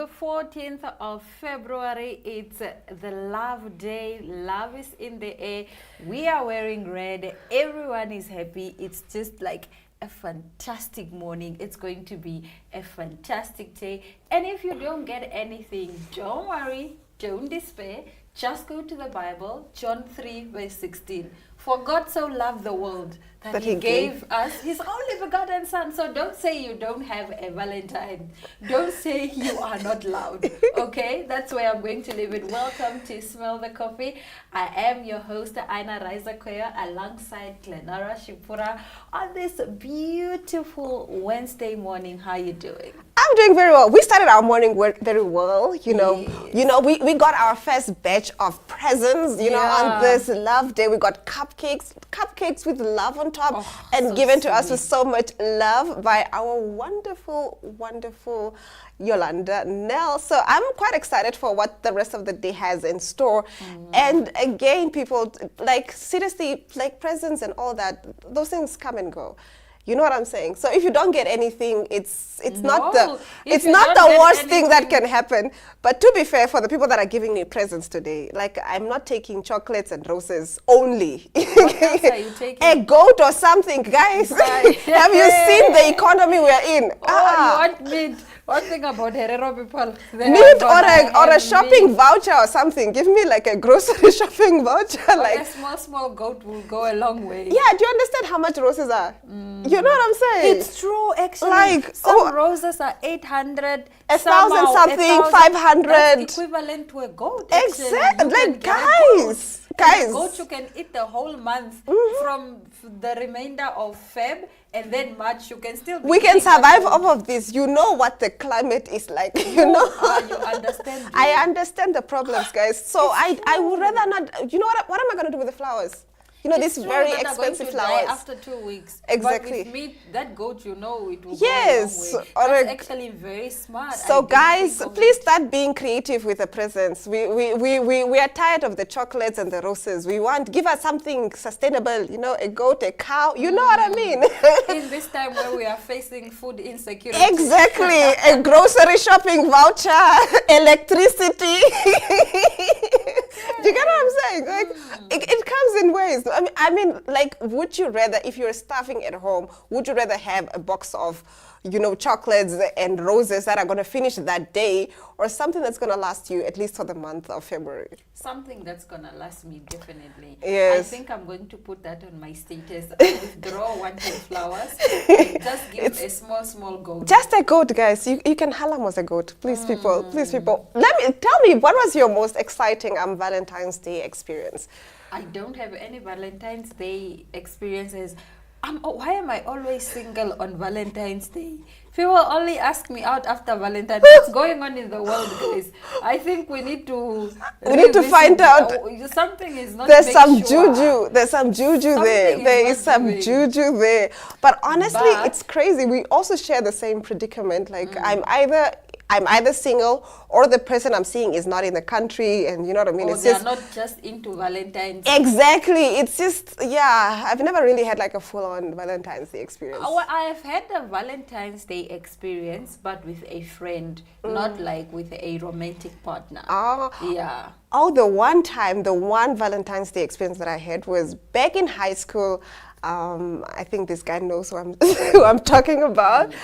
the 14th of February. It's the love day. Love is in the air. We are wearing red. Everyone is happy. It's just like a fantastic morning. It's going to be a fantastic day. And if you don't get anything, don't worry. Don't despair. Just go to the Bible, John 3 verse 16. For God so loved the world that he gave us his only begotten son. So don't say you don't have a Valentine. Don't say you are not loved. Okay? That's where I'm going to leave it. Welcome to Smell the Coffee. I am your host, Aina Raizakoya, alongside Glenara Shipura on this beautiful Wednesday morning. How are you doing? I'm doing very well. We started our morning very well. We got our first batch of presents, on this love day. We got cupcakes with love on top and so given to us with so much love by our wonderful, wonderful Yolanda Nell. So I'm quite excited for what the rest of the day has in store. And again, people, like seriously, like presents and all that, those things come and go. You know what I'm saying? So if you don't get anything, it's not the worst thing that can happen. But to be fair, for the people that are giving me presents today, like I'm not taking chocolates and roses only. What else are you taking? A goat or something, guys. Have you seen the economy we're in? You want meat? One thing about Herero people. Meat or a shopping voucher or something. Give me like a grocery shopping voucher. Like a small goat will go a long way. Yeah, do you understand how much roses are? You know what I'm saying? It's true, actually. Like some roses are 800, 1,000 something, 500. That's equivalent to a goat. Exactly. Like guys. A goat you can eat the whole month from the remainder of Feb, and then March you can still. We can survive off of this. You know what the climate is like. You know. You understand. I understand the problems, guys. So I would rather not. You know what? What am I going to do with the flowers? These very expensive flowers. After 2 weeks. Exactly. But with meat, that goat, it will yes, go a long way. That's actually very smart. So guys, please start being creative with the presents. We are tired of the chocolates and the roses. Give us something sustainable, a goat, a cow, you know what I mean? In this time where we are facing food insecurity. Exactly. A grocery shopping voucher, electricity. Do you get what I'm saying? Like, it comes in ways. I mean, like, would you rather, if you're starving at home, would you rather have a box of, chocolates and roses that are going to finish that day, or something that's going to last you at least for the month of February? Something that's going to last me, definitely. Yes. I think I'm going to put that on my status. I withdraw 1 10 flowers and just give a small goat. Just a goat, guys. You can halam as a goat. Please, people. Please, people. Tell me, what was your most exciting Valentine's Day experience? I don't have any Valentine's Day experiences. Why am I always single on Valentine's Day? People only ask me out after Valentine's. What's going on in the world, guys? I think we need to find out. Something is not. There's some juju. There's some juju there. There is some juju there. But honestly, it's crazy. We also share the same predicament. Like I'm either single or the person I'm seeing is not in the country, and you know what I mean? Or they're not just into Valentine's. Exactly. It's just, I've never really had like a full-on Valentine's Day experience. I have had a Valentine's Day experience, but with a friend, not like with a romantic partner. Yeah. Oh, the one Valentine's Day experience that I had was back in high school. I think this guy knows who I'm talking about.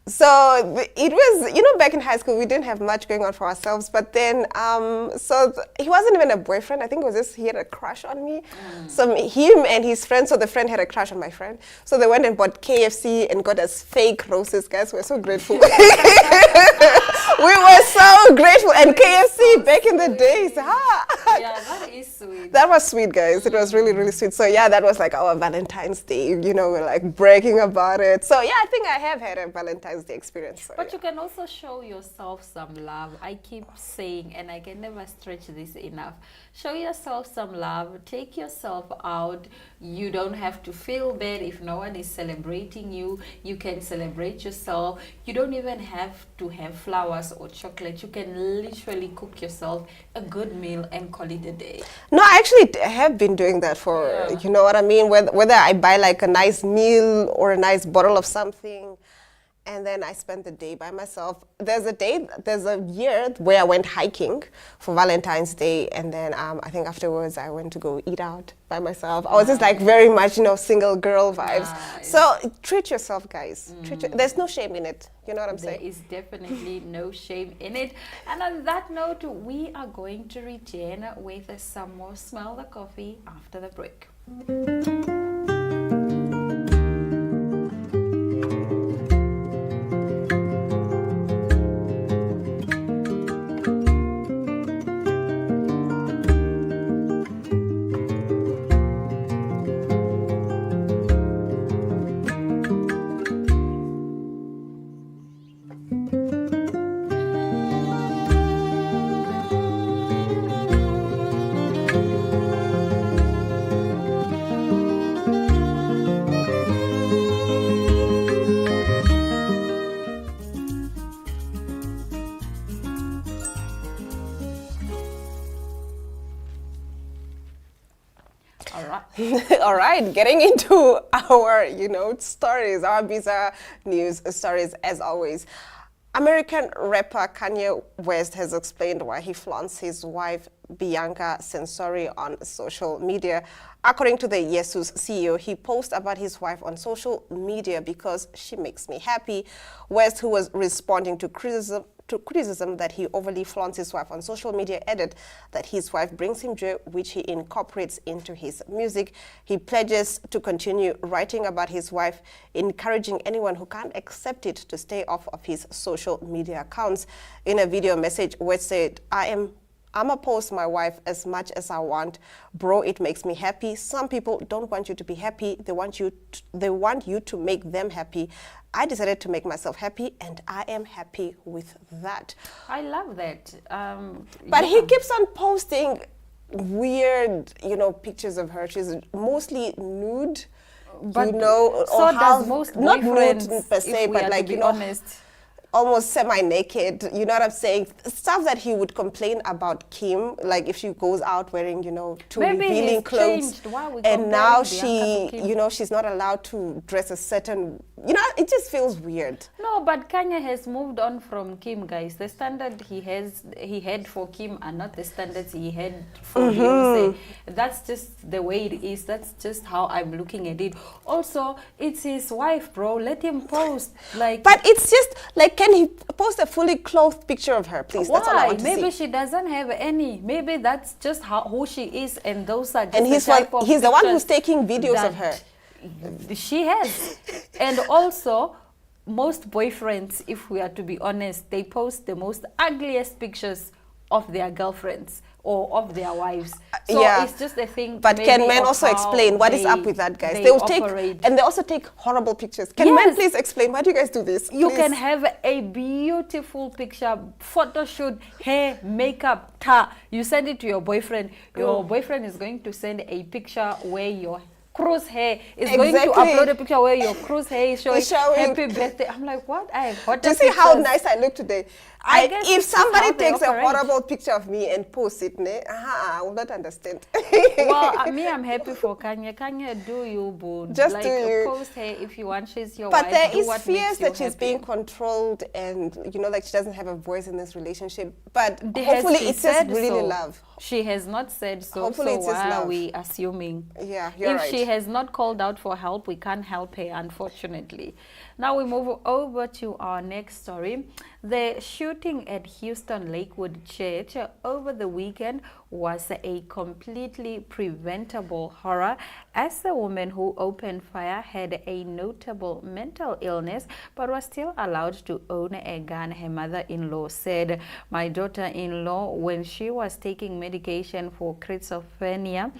So it was, back in high school, we didn't have much going on for ourselves. But then, he wasn't even a boyfriend. I think it was just he had a crush on me. So him and his friend, so the friend had a crush on my friend. So they went and bought KFC and got us fake roses. Guys, we're so grateful. We were so grateful. And KFC back in the days. Yeah, that is sweet. That was sweet, guys. It was really, really sweet. So yeah, that was like our Valentine's Day. We're like bragging about it. So yeah, I think I have had a Valentine's Day experience. So, but you can also show yourself some love. I keep saying, and I can never stretch this enough, show yourself some love. Take yourself out. You don't have to feel bad if no one is celebrating you. You can celebrate yourself. You don't even have to have flowers or chocolate. You can literally cook yourself a good meal and call it a day. No, I actually have been doing that for, you know what I mean? Whether I buy like a nice meal or a nice bottle of something, and then I spent the day by myself. There's a year where I went hiking for Valentine's Day, and then I think afterwards I went to go eat out by myself. I was just like very much, single girl vibes. Nice. So treat yourself, guys. There's no shame in it. You know what I'm There saying? is definitely no shame in it. And on that note, we are going to return with some more Smell the Coffee after the break. All right. All right, getting into our, stories, our bizarre news stories as always. American rapper Kanye West has explained why he flaunts his wife Bianca Censori on social media. According to the Jesus CEO, he posts about his wife on social media because she makes me happy. West, who was responding to criticism that he overly flaunts his wife on social media, added that his wife brings him joy, which he incorporates into his music. He pledges to continue writing about his wife, encouraging anyone who can't accept it to stay off of his social media accounts. In a video message, West said, I'ma post my wife as much as I want. Bro, it makes me happy. Some people don't want you to be happy. They want you to make them happy. I decided to make myself happy, and I am happy with that. I love that. But he keeps on posting weird, pictures of her. She's mostly nude, But or so does most not boyfriends, nude per se, if we but are to like, be honest. almost semi-naked, you know what I'm saying? Stuff that he would complain about Kim, like if she goes out wearing, too Maybe revealing he's clothes. changed. Why are we And now comparing Bianca to Kim? she's not allowed to dress a certain, it just feels weird. No, but Kanye has moved on from Kim, guys. The standard he had for Kim are not the standards he had for Beyonce. That's just the way it is. That's just how I'm looking at it. Also, it's his wife, bro. Let him post. But it's just like, can he post a fully clothed picture of her, please? That's all I why? want to Maybe see. she doesn't have any. Maybe that's just who she is, and those are just And he's the one who's taking videos of her. She has. And also, most boyfriends, if we are to be honest, they post the most ugliest pictures of their girlfriends or of their wives. So it's just a thing. But can men also explain what is up with that, guys? They will take, and they also take horrible pictures. Can men please explain? Why do you guys do this? You Please. can have a beautiful picture, photo shoot, hair, makeup, you send it to your boyfriend. Your boyfriend is going to send a picture where your crew's hair is going to upload a picture where your crew's hair is showing happy birthday. I'm like, what? Do you see how nice I look today? If somebody takes a horrible picture of me and posts it, I will not understand. Well, I'm happy for Kanye. Kanye, do you, boo? Just do you. Post her if you want. She's your wife. But there is fears that she's being controlled and, like she doesn't have a voice in this relationship. But hopefully it's just really love. She has not said so. Hopefully it's just why love. Are we assuming? Yeah, you're right. If she has not called out for help, we can't help her, unfortunately. Now we move over to our next story. The shooting at Houston Lakewood Church over the weekend was a completely preventable horror, as the woman who opened fire had a notable mental illness but was still allowed to own a gun. Her mother-in-law said, "My daughter-in-law, when she was taking medication for schizophrenia,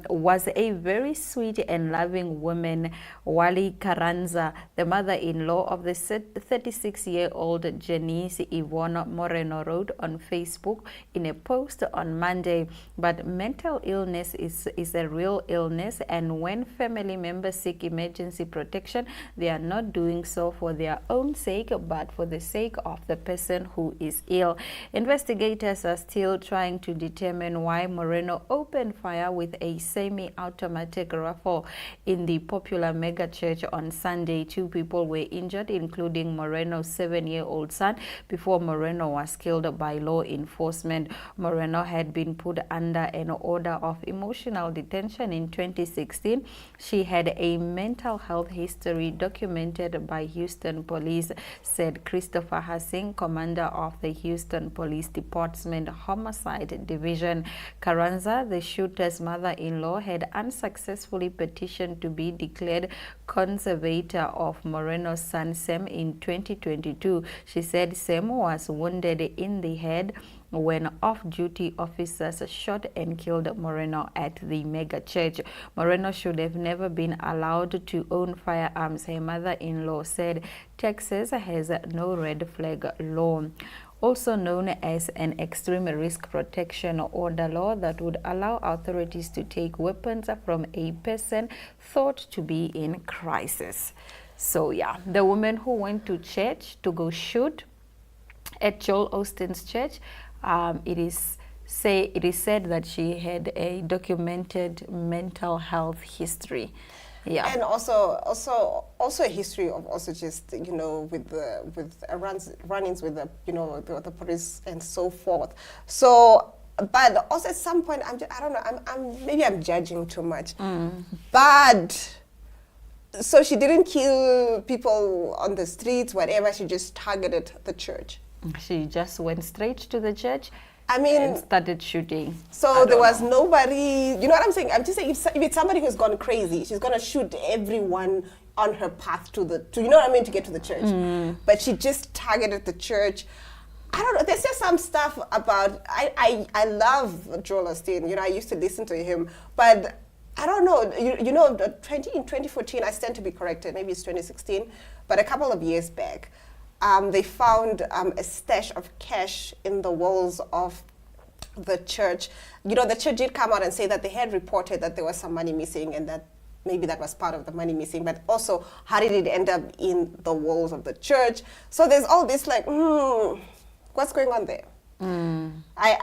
was a very sweet and loving woman." Wally Carranza, the mother-in-law of the 36-year-old Janice Ivona Moreno wrote on Facebook in a post on Monday. But mental illness is a real illness, and when family members seek emergency protection, they are not doing so for their own sake, but for the sake of the person who is ill. Investigators are still trying to determine why Moreno opened fire with a semi-automatic rifle in the popular mega church on Sunday. 2 people were injured, including Moreno's 7-year-old son, before Moreno was killed by law enforcement. Moreno had been put under an order of emotional detention in 2016. She had a mental health history documented by Houston police, said Christopher Hassing, commander of the Houston Police Department Homicide Division. Carranza, the shooter's mother-in-law, had unsuccessfully petitioned to be declared conservator of Moreno's son Sam in 2022. She said Sam was wounded in the head when off-duty officers shot and killed Moreno at the mega church. Moreno should have never been allowed to own firearms, her mother-in-law said. Texas has no red flag law, also known as an extreme risk protection order law, that would allow authorities to take weapons from a person thought to be in crisis. So yeah, the woman who went to church to go shoot at Joel Osteen's church, it is said that she had a documented mental health history. Yeah, and also a history of also just with run-ins with the police and so forth. So, but also at some point I don't know, maybe I'm judging too much, but. So she didn't kill people on the streets, whatever. She just targeted the church. She just went straight to the church. I mean, and started shooting. So there was nobody. You know what I'm saying? I'm just saying, if it's somebody who's gone crazy, she's gonna shoot everyone on her path to you know what I mean, to get to the church. But she just targeted the church. I don't know. There's just some stuff about. I love Joel Osteen. You know, I used to listen to him, but. I don't know, in 2014, I stand to be corrected, maybe it's 2016, but a couple of years back, they found a stash of cash in the walls of the church. You know, the church did come out and say that they had reported that there was some money missing and that maybe that was part of the money missing, but also how did it end up in the walls of the church? So there's all this like, what's going on there?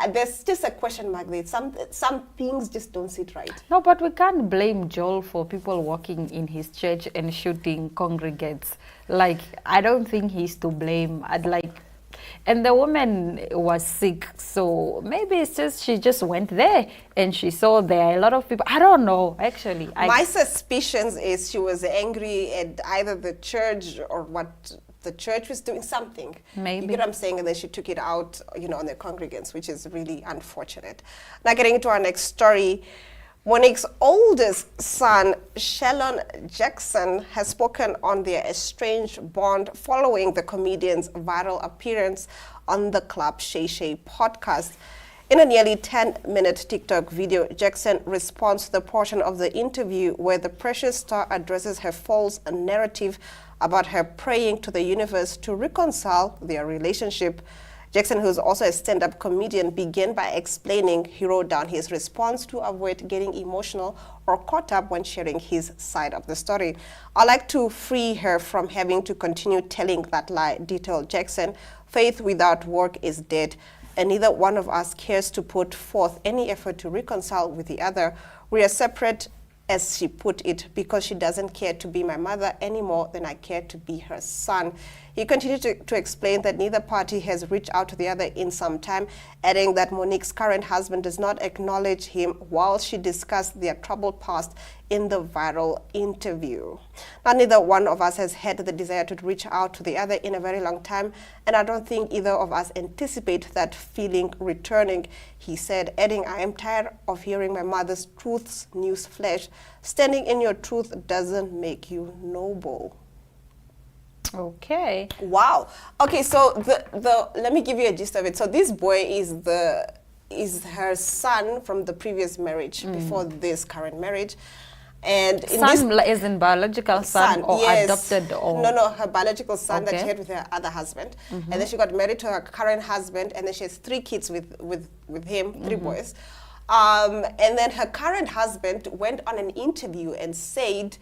There's just a question mark there. Some things just don't sit right. No, but we can't blame Joel for people walking in his church and shooting congregants. Like, I don't think he's to blame. And the woman was sick, so maybe it's just she just went there and she saw there are a lot of people. I don't know, actually. My suspicions is she was angry at either the church or what the church was doing, something. Maybe. You get what I'm saying? And then she took it out, on the congregants, which is really unfortunate. Now getting into our next story. Monique's oldest son, Shalon Jackson, has spoken on their estranged bond following the comedian's viral appearance on the Club Shay Shay podcast. In a nearly 10-minute TikTok video, Jackson responds to the portion of the interview where the Freshest star addresses her false narrative about her praying to the universe to reconcile their relationship. Jackson, who's also a stand-up comedian, began by explaining he wrote down his response to avoid getting emotional or caught up when sharing his side of the story. "I like to free her from having to continue telling that lie," detailed Jackson. "Faith without work is dead, and neither one of us cares to put forth any effort to reconcile with the other. We are separate," as she put it, "because she doesn't care to be my mother any more than I care to be her son." He continued to explain that neither party has reached out to the other in some time, adding that Monique's current husband does not acknowledge him while she discussed their troubled past in the viral interview. Now, neither one of us has had the desire to reach out to the other in a very long time, and I don't think either of us anticipate that feeling returning, he said, adding, "I am tired of hearing my mother's truths, newsflash. Standing in your truth doesn't make you noble." Okay. Wow. Okay, so let me give you a gist of it. So this boy is her son from the previous marriage, before this current marriage. And in Son is in biological son or yes. adopted or... No, her biological son that Okay. she had with her other husband. And then she got married to her current husband, and then she has 3 kids with him, 3 boys. And then her current husband went on an interview and said,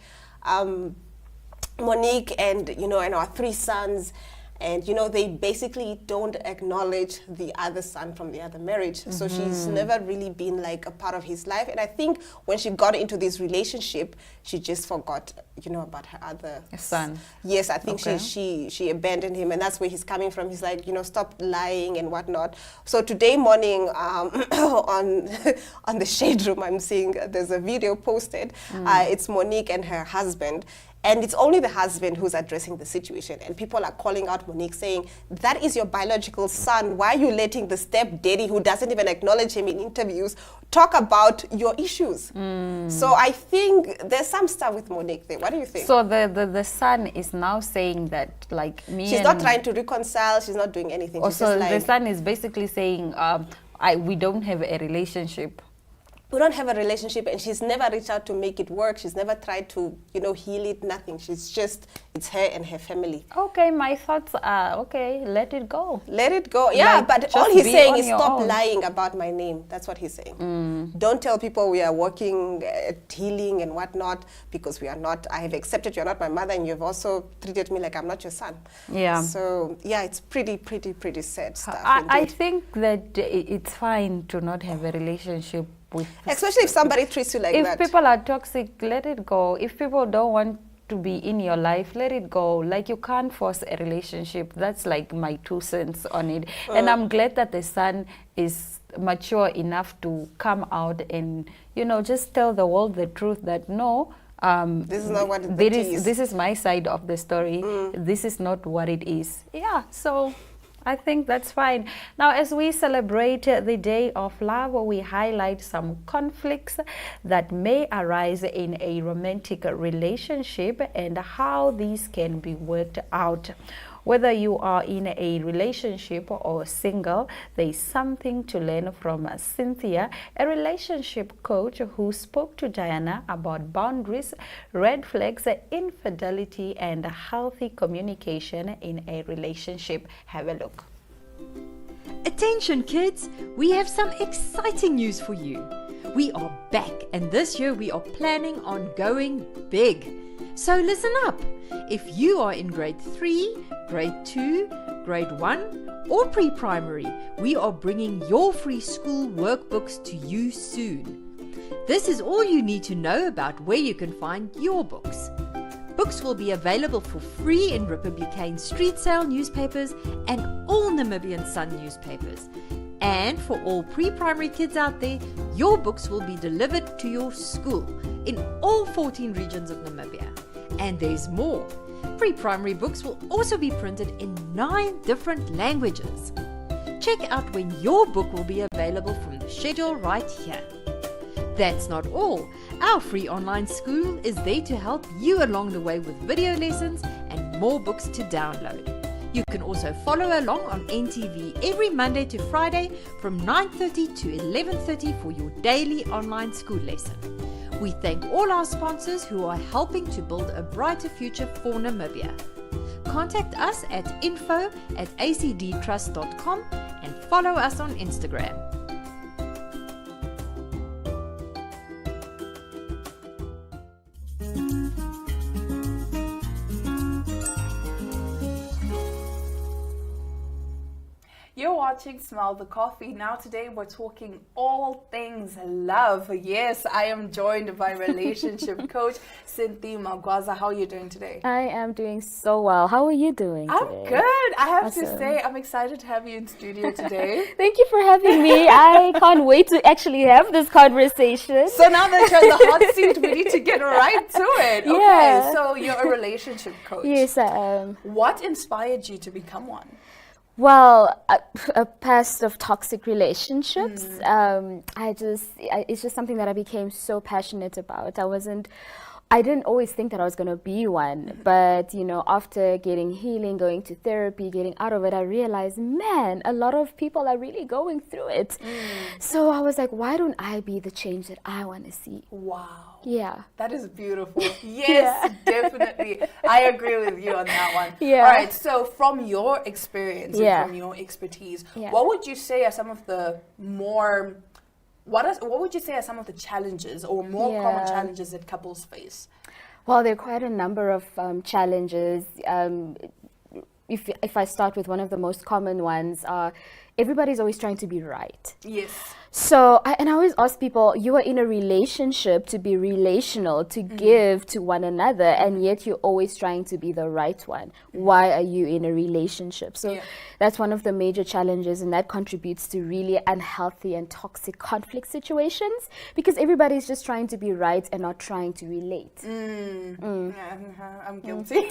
Monique and, and our 3 sons, and, they basically don't acknowledge the other son from the other marriage. So she's never really been like a part of his life. And I think when she got into this relationship, she just forgot, about her other son. Yes, I think Okay. she abandoned him, and that's where he's coming from. He's like, stop lying and whatnot. So today morning, on the Shade Room, I'm seeing there's a video posted. It's Monique and her husband. And it's only the husband who's addressing the situation. And people are calling out Monique saying, that is your biological son. Why are you letting the stepdaddy, who doesn't even acknowledge him in interviews, talk about your issues? So I think there's some stuff with Monique there. What do you think? So the son is now saying that, like, me She's not trying to reconcile. She's not doing anything. She's Also, just like, the son is basically saying, we don't have a relationship. we don't have a relationship, and she's never reached out to make it work. She's never tried to, heal it, nothing. She's just, it's her and her family. Okay, my thoughts are, okay, let it go. Let it go. Yeah, Like, but just all he's be saying on is your stop own. lying about my name. That's what he's saying. Don't tell people we are working at healing and whatnot, because we are not. I have accepted you're not my mother, and you've also treated me like I'm not your son. Yeah. So, yeah, it's pretty sad stuff. I indeed. think that it's fine to not have a relationship with... Especially if somebody treats you like If that. people are toxic, let it go. If people don't want to be in your life, let it go. Like, you can't force a relationship. That's like my 2 cents on it. And I'm glad that the son is mature enough to come out and, just tell the world the truth that no, This is not what it is. this is my side of the story. This is not what it is. Yeah, so I think that's fine. Now, as we celebrate the Day of Love, we highlight some conflicts that may arise in a romantic relationship and how these can be worked out. Whether you are in a relationship or single, there is something to learn from Cynthia, a relationship coach who spoke to Diana about boundaries, red flags, infidelity, and healthy communication in a relationship. Have a look. Attention kids, we have some exciting news for you. We are back, and this year we are planning on going big. So listen up. If you are in grade 3, grade 2, grade 1 or pre-primary, we are bringing your free school workbooks to you soon. This is all you need to know about where you can find your books. Books will be available for free in Republican street sale newspapers and all Namibian Sun newspapers. And for all pre-primary kids out there, your books will be delivered to your school in all 14 regions of Namibia. And there's more. Pre-primary books will also be printed in 9 different languages. Check out when your book will be available from the schedule right here. That's not all. Our free online school is there to help you along the way with video lessons and more books to download. You can also follow along on NTV every Monday to Friday from 9:30 to 11:30 for your daily online school lesson. We thank all our sponsors who are helping to build a brighter future for Namibia. Contact us at info@acdtrust.com and follow us on Instagram. You're watching Smell the Coffee. Now today we're talking all things love. Yes, I am joined by relationship coach Cynthia Magwaza. How are you doing today? I am doing so well. How are you doing I'm today? good. I have to Awesome. say I'm excited to have you in studio today. Thank you for having me. I can't wait to actually have this conversation. So now that you're in the hot seat, we need to get right to it. Okay, Yeah. so you're a relationship coach. Yes, I am. What inspired you to become one? Well, a past of toxic relationships. It's just something that I became so passionate about. I wasn't I didn't always think that I was going to be one, but you know, after getting healing, going to therapy, getting out of it, I realized, man, a lot of people are really going through it. So I was like, why don't I be the change that I want to see? Wow. Yeah. That is beautiful. Yes, definitely. I agree with you on that one. Yeah. All right. So from your experience Yeah. and from your expertise, Yeah. what would you say are some of the more what would you say are some of the challenges or more common Yeah. challenges that couples face? Well, there are quite a number of challenges. If I start with one of the most common ones, everybody's always trying to be right. Yes. So, I always ask people, you are in a relationship to be relational, to give to one another, and yet you're always trying to be the right one. Why are you in a relationship? So that's one of the major challenges, and that contributes to really unhealthy and toxic conflict situations, because everybody's just trying to be right and not trying to relate. Yeah, I'm guilty.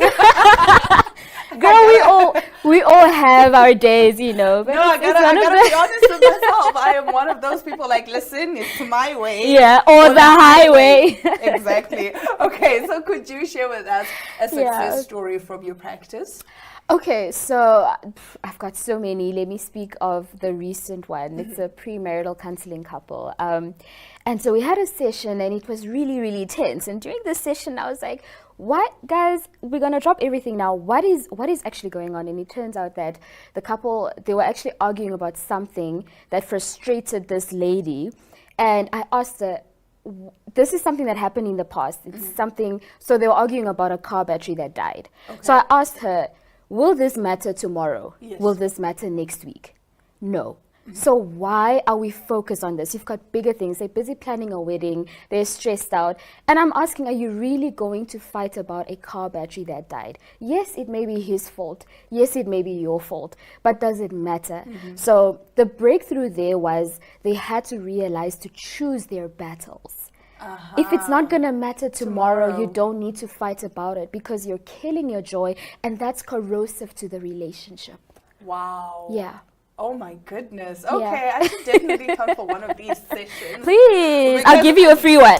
Girl, we all have our days, you know. But No, I it's gotta one of be honest with myself. I am one of those people like, listen, it's my way. Yeah, or the highway. Exactly. Okay, so could you share with us a success Yeah. story from your practice? Okay, so I've got so many. Let me speak of the recent one. It's a premarital counseling couple. And so we had a session and it was really, really tense. And during this session, I was like, what, guys, we're going to drop everything now. What is actually going on? And it turns out that the couple, they were actually arguing about something that frustrated this lady. And I asked her, this is something that happened in the past. It's something, so they were arguing about a car battery that died. Okay. So I asked her, will this matter tomorrow? Yes. Will this matter next week? No. So why are we focused on this? You've got bigger things. They're busy planning a wedding. They're stressed out. And I'm asking, are you really going to fight about a car battery that died? Yes, it may be his fault. Yes, it may be your fault. But does it matter? So the breakthrough there was they had to realize to choose their battles. If it's not going to matter tomorrow, you don't need to fight about it because you're killing your joy, and that's corrosive to the relationship. Wow. Yeah. Oh my goodness. Okay, I should definitely come for one of these sessions. Please, Because I'll give you a free one.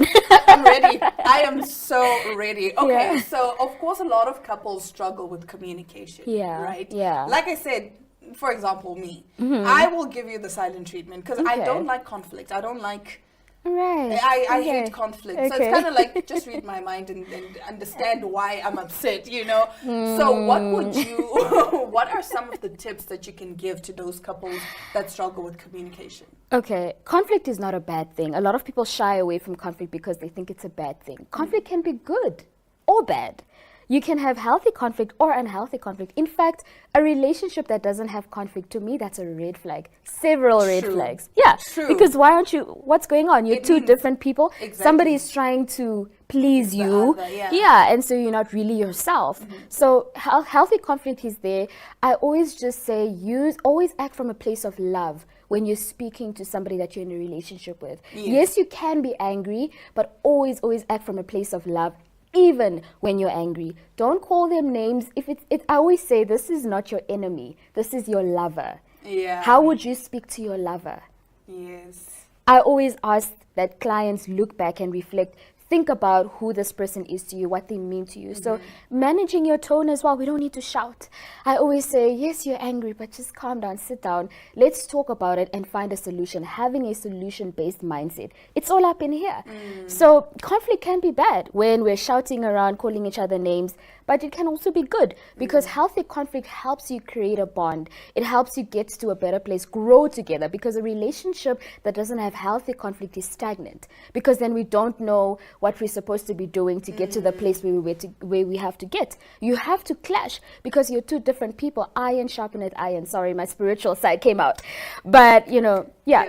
I'm ready. I am so ready. Okay, Yeah. so of course a lot of couples struggle with communication. Yeah, Right? yeah. Like I said, for example, me, I will give you the silent treatment because I Okay. don't like conflict. I don't like Right. I Okay. hate conflict. So Okay. it's kind of like just read my mind and understand why I'm upset, you know? So what would you, what are some of the tips that you can give to those couples that struggle with communication? Okay, conflict is not a bad thing. A lot of people shy away from conflict because they think it's a bad thing. Conflict can be good or bad. You can have healthy conflict or unhealthy conflict. In fact, a relationship that doesn't have conflict, to me, that's a red flag. Several red True. flags. Yeah, True. because why aren't you, what's going on? You're It two means- different people. Exactly. Somebody is trying to please you. other, yeah. And so you're not really yourself. So healthy conflict is there. I always just say always act from a place of love when you're speaking to somebody that you're in a relationship with. Yes, you can be angry, but always act from a place of love. Even when you're angry, don't call them names. If I always say, this is not your enemy. This is your lover. Yeah. How would you speak to your lover? Yes. I always ask that clients look back and reflect. Think about who this person is to you, what they mean to you. So managing your tone as well. We don't need to shout. I always say, yes, you're angry, but just calm down, sit down. Let's talk about it and find a solution. Having a solution-based mindset. It's all up in here. So conflict can be bad when we're shouting around, calling each other names, but it can also be good because healthy conflict helps you create a bond. It helps you get to a better place, grow together, because a relationship that doesn't have healthy conflict is stagnant, because then we don't know what we're supposed to be doing to get to the place where we have to get. You have to clash because you're two different people. Iron sharpeneth iron. Sorry, my spiritual side came out. But,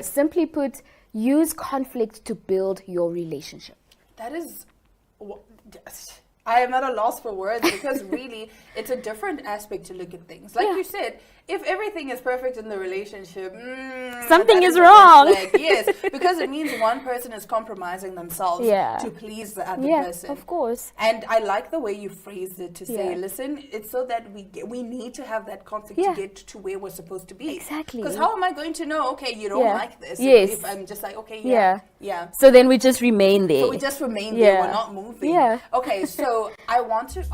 simply put, use conflict to build your relationship. That is, I am at a loss for words because really it's a different aspect to look at things. Like you said, if everything is perfect in the relationship, Something that is a red wrong. flag. Yes, because it means one person is compromising themselves Yeah. to please the other Yeah, person. of course. And I like the way you phrased it to say, Yeah. listen, it's so that we need to have that conflict Yeah. to get to where we're supposed to be. Exactly. Because how am I going to know, okay, you don't Yeah. like this? Yes. If I'm just like, okay, Yeah. yeah, yeah. So then we just remain there. So we just remain there, Yeah. we're not moving. Yeah. Okay, so I want to...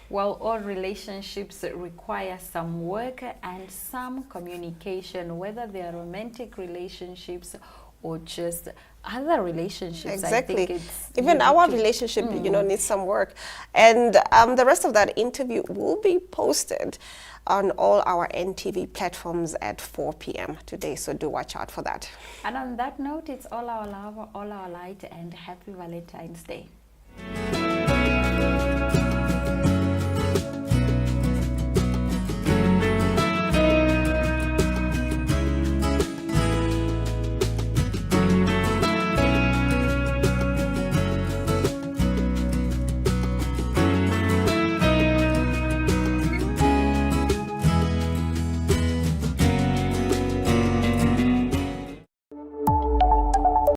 Well, all relationships require some work and some communication, whether they are romantic relationships or just other relationships. Exactly. I think it's Even you our need to- relationship, needs some work. And the rest of that interview will be posted on all our NTV platforms at 4 p.m. today. So do watch out for that. And on that note, it's all our love, all our light, and happy Valentine's Day.